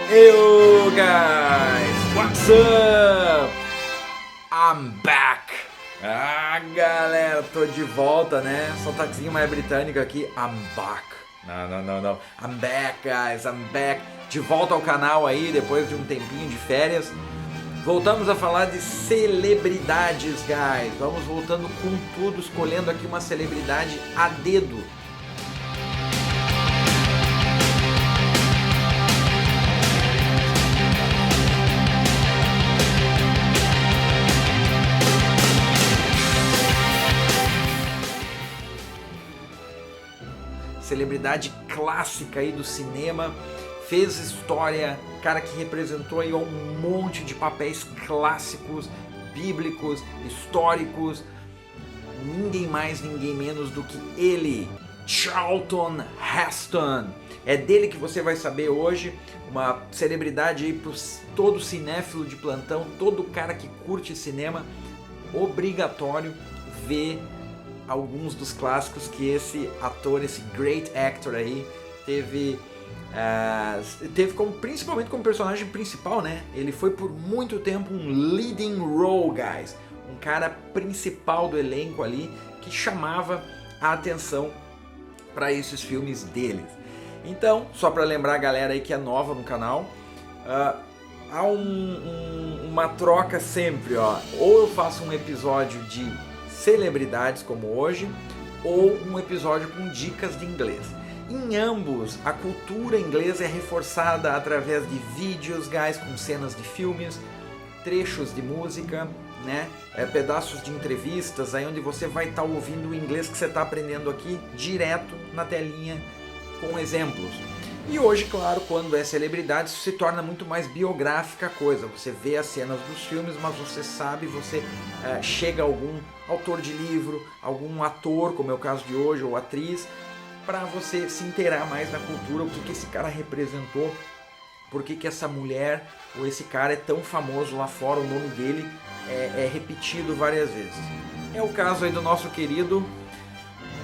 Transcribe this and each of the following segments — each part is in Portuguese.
Yo guys, what's up? I'm back. Galera, tô de volta, né? Sotaquezinho mais britânico aqui. I'm back. Não. I'm back, guys, I'm back. De volta ao canal aí, depois de um tempinho de férias. Voltamos a falar de celebridades, guys. Vamos voltando com tudo, escolhendo aqui uma celebridade a dedo. Celebridade clássica aí do cinema, fez história, cara que representou aí um monte de papéis clássicos, bíblicos, históricos, ninguém mais, ninguém menos do que ele, Charlton Heston. É dele que você vai saber hoje, uma celebridade aí para todo cinéfilo de plantão, todo cara que curte cinema, obrigatório ver alguns dos clássicos que esse ator, esse great actor aí, teve como, principalmente como personagem principal, né? Ele foi por muito tempo um leading role, guys. Um cara principal do elenco ali, que chamava a atenção para esses filmes deles. Então, só para lembrar a galera aí que é nova no canal, há uma troca sempre, ó. Ou eu faço um episódio de celebridades como hoje, ou um episódio com dicas de inglês. Em ambos, a cultura inglesa é reforçada através de vídeos, guys, com cenas de filmes, trechos de música, né? Pedaços de entrevistas, aí onde você vai estar ouvindo o inglês que você está aprendendo aqui, direto na telinha, com exemplos. E hoje, claro, quando é celebridade, isso se torna muito mais biográfica a coisa. Você vê as cenas dos filmes, mas você sabe, você chega a algum autor de livro, algum ator, como é o caso de hoje, ou atriz, para você se inteirar mais na cultura, o que esse cara representou, por que essa mulher ou esse cara é tão famoso lá fora, o nome dele é repetido várias vezes. É o caso aí do nosso querido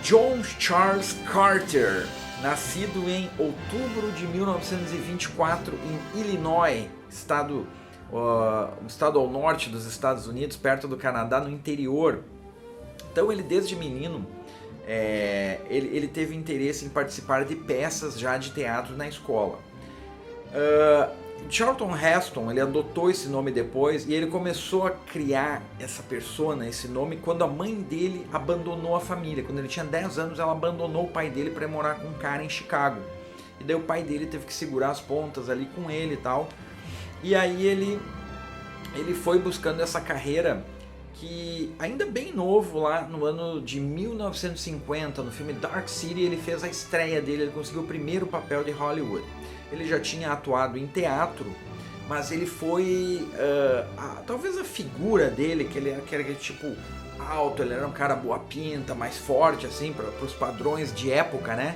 John Charles Carter, nascido em outubro de 1924 em Illinois, estado ao norte dos Estados Unidos, perto do Canadá, no interior. Então ele desde menino, ele teve interesse em participar de peças já de teatro na escola. Charlton Heston, ele adotou esse nome depois e ele começou a criar essa persona, esse nome, quando a mãe dele abandonou a família. Quando ele tinha 10 anos, ela abandonou o pai dele para ir morar com um cara em Chicago. E daí o pai dele teve que segurar as pontas ali com ele e tal. E aí ele foi buscando essa carreira que, ainda bem novo, lá no ano de 1950, no filme Dark City, ele fez a estreia dele, ele conseguiu o primeiro papel de Hollywood. Ele já tinha atuado em teatro, mas ele foi, talvez a figura dele, que ele era tipo alto, ele era um cara boa pinta, mais forte assim, para os padrões de época, né?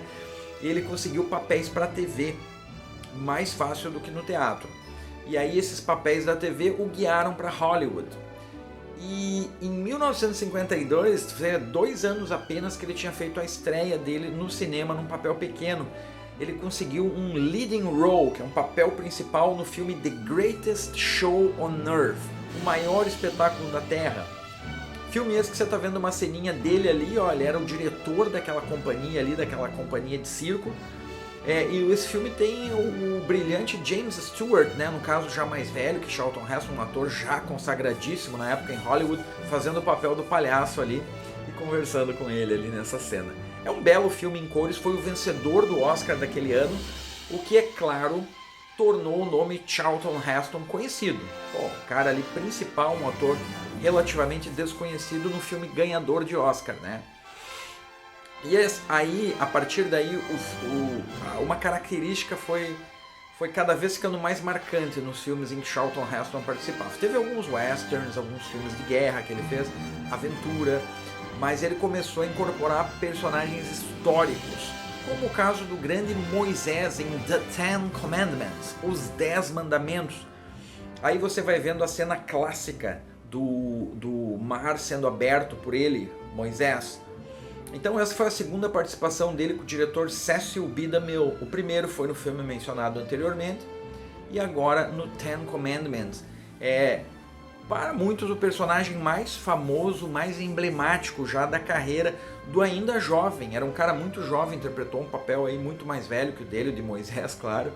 E ele conseguiu papéis para a TV mais fácil do que no teatro. E aí esses papéis da TV o guiaram para Hollywood. E em 1952, 2 anos apenas que ele tinha feito a estreia dele no cinema num papel pequeno, ele conseguiu um leading role, que é um papel principal no filme The Greatest Show on Earth, o maior espetáculo da Terra. Filme esse que você está vendo uma ceninha dele ali, ó, ele era o diretor daquela companhia ali, daquela companhia de circo. E esse filme tem o brilhante James Stewart, né, no caso já mais velho que Charlton Heston, um ator já consagradíssimo na época em Hollywood, fazendo o papel do palhaço ali e conversando com ele ali nessa cena. É um belo filme em cores, foi o vencedor do Oscar daquele ano, o que, é claro, tornou o nome Charlton Heston conhecido. Pô, o cara ali principal, um ator relativamente desconhecido no filme ganhador de Oscar, né? E aí, a partir daí, uma característica foi cada vez ficando mais marcante nos filmes em que Charlton Heston participava. Teve alguns westerns, alguns filmes de guerra que ele fez, aventura, mas ele começou a incorporar personagens históricos, como o caso do grande Moisés em The Ten Commandments, os 10 Mandamentos. Aí você vai vendo a cena clássica do mar sendo aberto por ele, Moisés. Então essa foi a segunda participação dele com o diretor Cecil B. DeMille. O primeiro foi no filme mencionado anteriormente, e agora no Ten Commandments. Para muitos, o personagem mais famoso, mais emblemático já da carreira do ainda jovem. Era um cara muito jovem, interpretou um papel aí muito mais velho que o dele, o de Moisés, claro.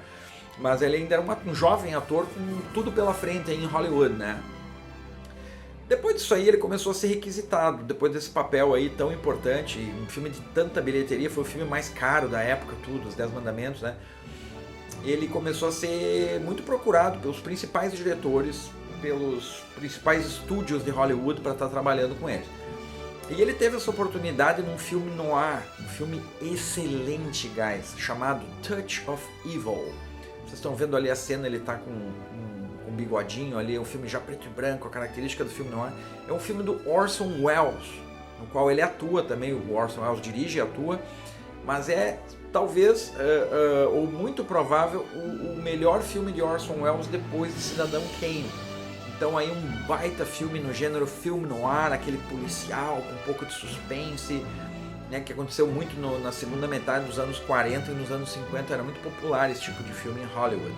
Mas ele ainda era um jovem ator com tudo pela frente aí em Hollywood, né? Depois disso aí ele começou a ser requisitado, depois desse papel aí tão importante, um filme de tanta bilheteria, foi o filme mais caro da época, tudo, Os 10 Mandamentos, né? Ele começou a ser muito procurado pelos principais diretores, pelos principais estúdios de Hollywood para estar trabalhando com ele. E ele teve essa oportunidade num filme noir, um filme excelente, guys, chamado Touch of Evil. Vocês estão vendo ali a cena, ele tá com um bigodinho ali, é um filme já preto e branco, a característica do filme noir. É um filme do Orson Welles, no qual ele atua também, o Orson Welles dirige e atua, mas é talvez, ou muito provável, o melhor filme de Orson Welles depois de Cidadão Kane. Então aí um baita filme no gênero filme noir, aquele policial com um pouco de suspense, né, que aconteceu muito na segunda metade dos anos 40 e nos anos 50, era muito popular esse tipo de filme em Hollywood.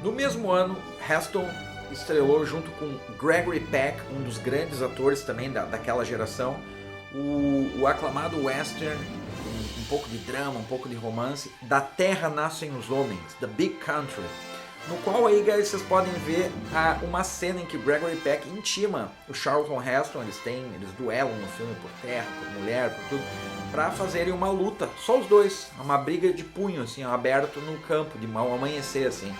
No mesmo ano, Heston estrelou junto com Gregory Peck, um dos grandes atores também daquela geração, o aclamado western, um pouco de drama, um pouco de romance, Da Terra Nascem os Homens, The Big Country, no qual aí, guys, vocês podem ver uma cena em que o Gregory Peck intima o Charlton Heston, eles duelam no filme por terra, por mulher, por tudo, para fazerem uma luta, só os dois, uma briga de punho, assim, aberto no campo, de mau amanhecer, assim.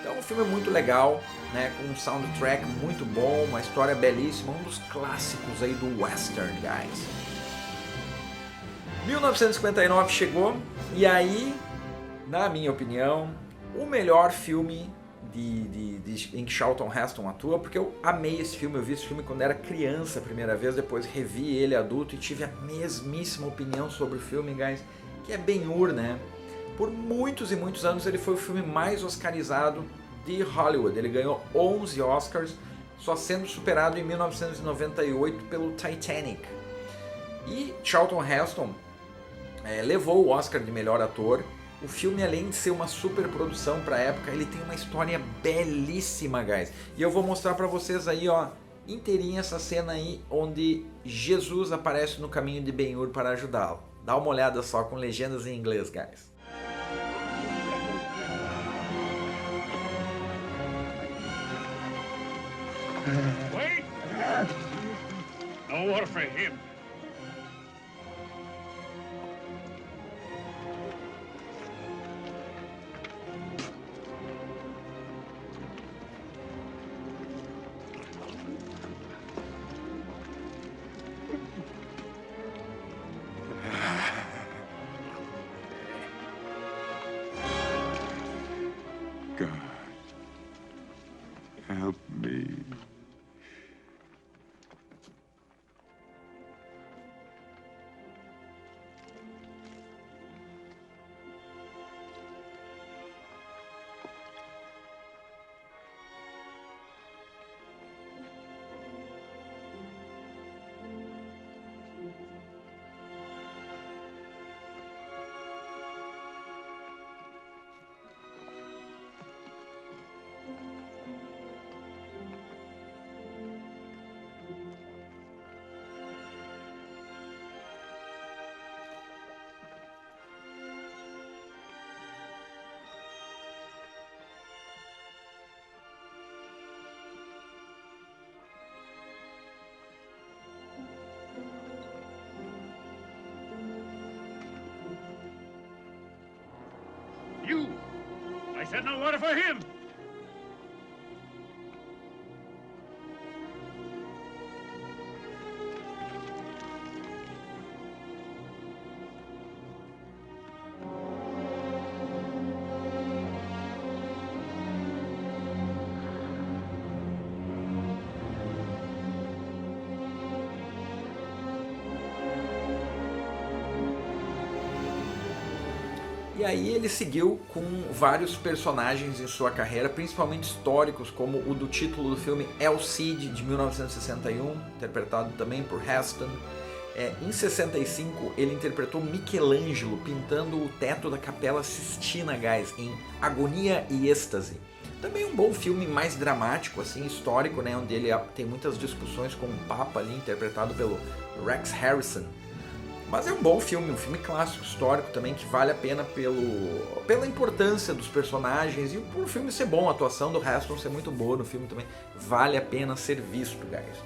Então, um filme muito legal, né, com um soundtrack muito bom, uma história belíssima, um dos clássicos aí do western, guys. 1959 chegou, e aí, na minha opinião, o melhor filme em que Charlton Heston atua, porque eu amei esse filme, eu vi esse filme quando era criança a primeira vez, depois revi ele adulto e tive a mesmíssima opinião sobre o filme, guys, que é Ben-Hur, né? Por muitos e muitos anos ele foi o filme mais oscarizado de Hollywood, ele ganhou 11 Oscars, só sendo superado em 1998 pelo Titanic. E Charlton Heston levou o Oscar de melhor ator. O filme, além de ser uma super produção para a época, ele tem uma história belíssima, guys. E eu vou mostrar para vocês aí, ó, inteirinha essa cena aí, onde Jesus aparece no caminho de Ben-Hur para ajudá-lo. Dá uma olhada só com legendas em inglês, guys. Wait! No water for him. God, help me. You! I said no water for him! E aí ele seguiu com vários personagens em sua carreira, principalmente históricos, como o do título do filme El Cid, de 1961, interpretado também por Heston. Em 65, ele interpretou Michelangelo pintando o teto da Capela Sistina, guys, em Agonia e Êxtase. Também um bom filme mais dramático, assim, histórico, né, onde ele tem muitas discussões com o Papa ali, interpretado pelo Rex Harrison. Mas é um bom filme, um filme clássico, histórico também, que vale a pena pela importância dos personagens e por o filme ser bom, a atuação do Heston ser muito boa no filme também, vale a pena ser visto, guys.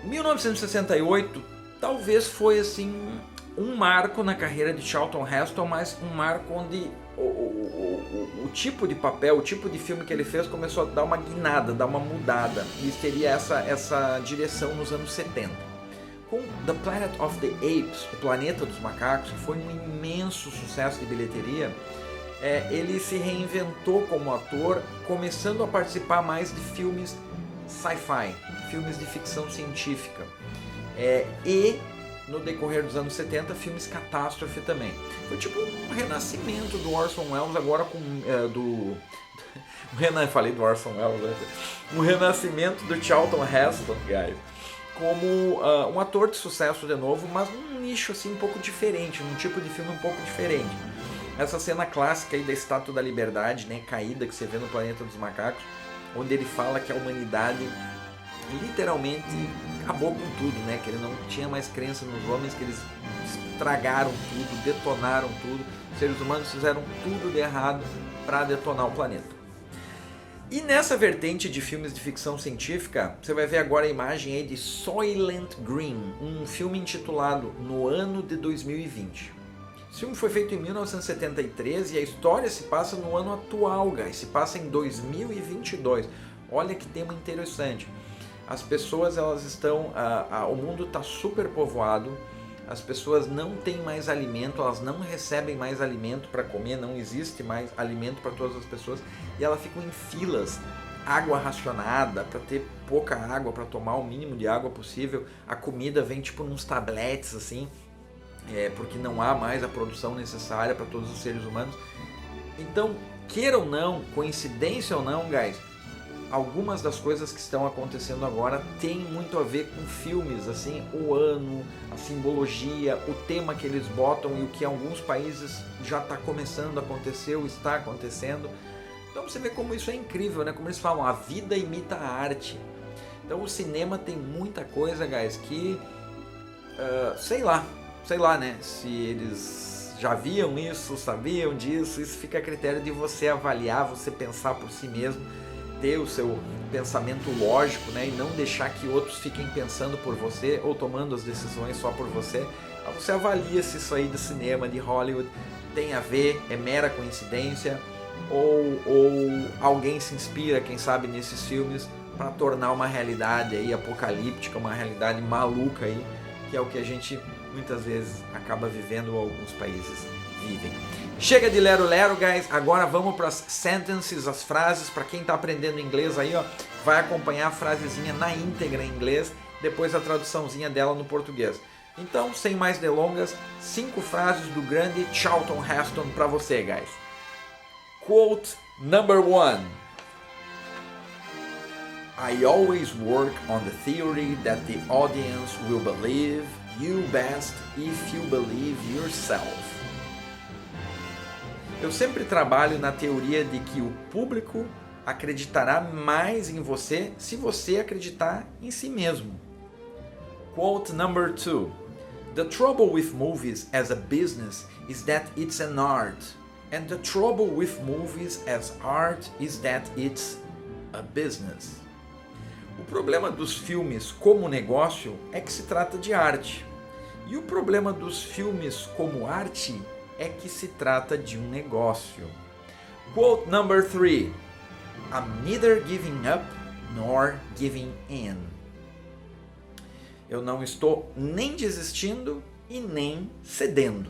1968 talvez foi assim um marco na carreira de Charlton Heston, mas um marco onde o tipo de papel, o tipo de filme que ele fez começou a dar uma guinada, dar uma mudada, e teria essa direção nos anos 70. Com The Planet of the Apes, o Planeta dos Macacos, que foi um imenso sucesso de bilheteria, ele se reinventou como ator, começando a participar mais de filmes sci-fi, filmes de ficção científica, e no decorrer dos anos 70, filmes catástrofe também. Foi tipo um renascimento do Orson Welles agora com falei do Orson Welles, né? Um renascimento do Charlton Heston, guys, como um ator de sucesso de novo, mas num nicho assim um pouco diferente, num tipo de filme um pouco diferente. Essa cena clássica aí da Estátua da Liberdade, né, caída, que você vê no Planeta dos Macacos, onde ele fala que a humanidade literalmente acabou com tudo, né? Que ele não tinha mais crença nos homens, que eles estragaram tudo, detonaram tudo, os seres humanos fizeram tudo de errado para detonar o planeta. E nessa vertente de filmes de ficção científica, você vai ver agora a imagem aí de Soylent Green, um filme intitulado No Ano de 2020. Esse filme foi feito em 1973 e a história se passa no ano atual, guys, se passa em 2022. Olha que tema interessante. As pessoas, elas estão, o mundo está super povoado, as pessoas não têm mais alimento, elas não recebem mais alimento para comer, não existe mais alimento para todas as pessoas, e elas ficam em filas, água racionada, para ter pouca água, para tomar o mínimo de água possível, a comida vem tipo nos tabletes assim, porque não há mais a produção necessária para todos os seres humanos. Então, queira ou não, coincidência ou não, guys, algumas das coisas que estão acontecendo agora tem muito a ver com filmes, assim, o ano, a simbologia, o tema que eles botam e o que em alguns países já está começando a acontecer ou está acontecendo. Então você vê como isso é incrível, né? Como eles falam, a vida imita a arte. Então o cinema tem muita coisa, guys, que sei lá, né? Se eles já viam isso, sabiam disso, isso fica a critério de você avaliar, você pensar por si mesmo, ter o seu pensamento lógico, né, e não deixar que outros fiquem pensando por você ou tomando as decisões só por você. Você avalia se isso aí do cinema, de Hollywood, tem a ver, é mera coincidência, ou alguém se inspira, quem sabe, nesses filmes para tornar uma realidade aí apocalíptica, uma realidade maluca aí, que é o que a gente muitas vezes acaba vivendo ou alguns países vivem. Chega de lero-lero, guys, agora vamos para as sentences, as frases. Para quem está aprendendo inglês aí, ó, vai acompanhar a frasezinha na íntegra em inglês, depois a traduçãozinha dela no português. Então, sem mais delongas, 5 frases do grande Charlton Heston para você, guys. Quote number 1. I always work on the theory that the audience will believe you best if you believe yourself. Eu sempre trabalho na teoria de que o público acreditará mais em você se você acreditar em si mesmo. Quote number 2. The trouble with movies as a business is that it's an art, and the trouble with movies as art is that it's a business. O problema dos filmes como negócio é que se trata de arte, e o problema dos filmes como arte é que se trata de um negócio. Quote number 3. I'm neither giving up nor giving in. Eu não estou nem desistindo e nem cedendo.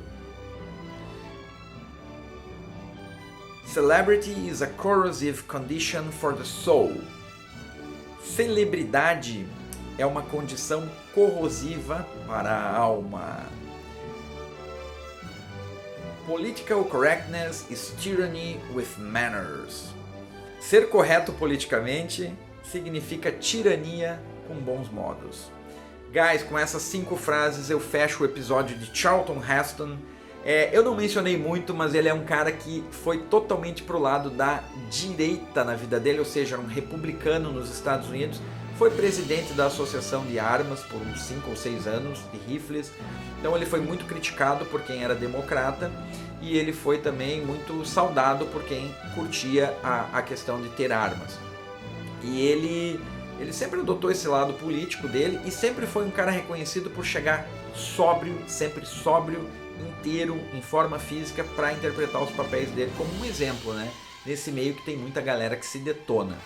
Celebrity is a corrosive condition for the soul. Celebridade é uma condição corrosiva para a alma. Political correctness is tyranny with manners. Ser correto politicamente significa tirania com bons modos. Guys, com essas 5 frases eu fecho o episódio de Charlton Heston. Eu não mencionei muito, mas ele é um cara que foi totalmente pro lado da direita na vida dele, ou seja, um republicano nos Estados Unidos. Foi presidente da Associação de Armas por uns 5 ou 6 anos, de rifles. Então ele foi muito criticado por quem era democrata e ele foi também muito saudado por quem curtia a questão de ter armas. E ele sempre adotou esse lado político dele e sempre foi um cara reconhecido por chegar sóbrio, sempre sóbrio, inteiro, em forma física, para interpretar os papéis dele como um exemplo, né? Nesse meio que tem muita galera que se detona.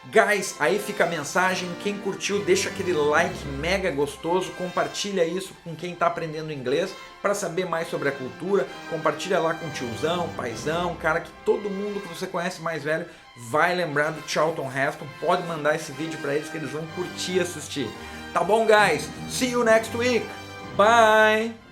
Guys, aí fica a mensagem, quem curtiu deixa aquele like mega gostoso, compartilha isso com quem está aprendendo inglês para saber mais sobre a cultura, compartilha lá com o tiozão, paizão, cara que todo mundo que você conhece mais velho vai lembrar do Charlton Heston, pode mandar esse vídeo para eles que eles vão curtir assistir. Tá bom, guys? See you next week! Bye!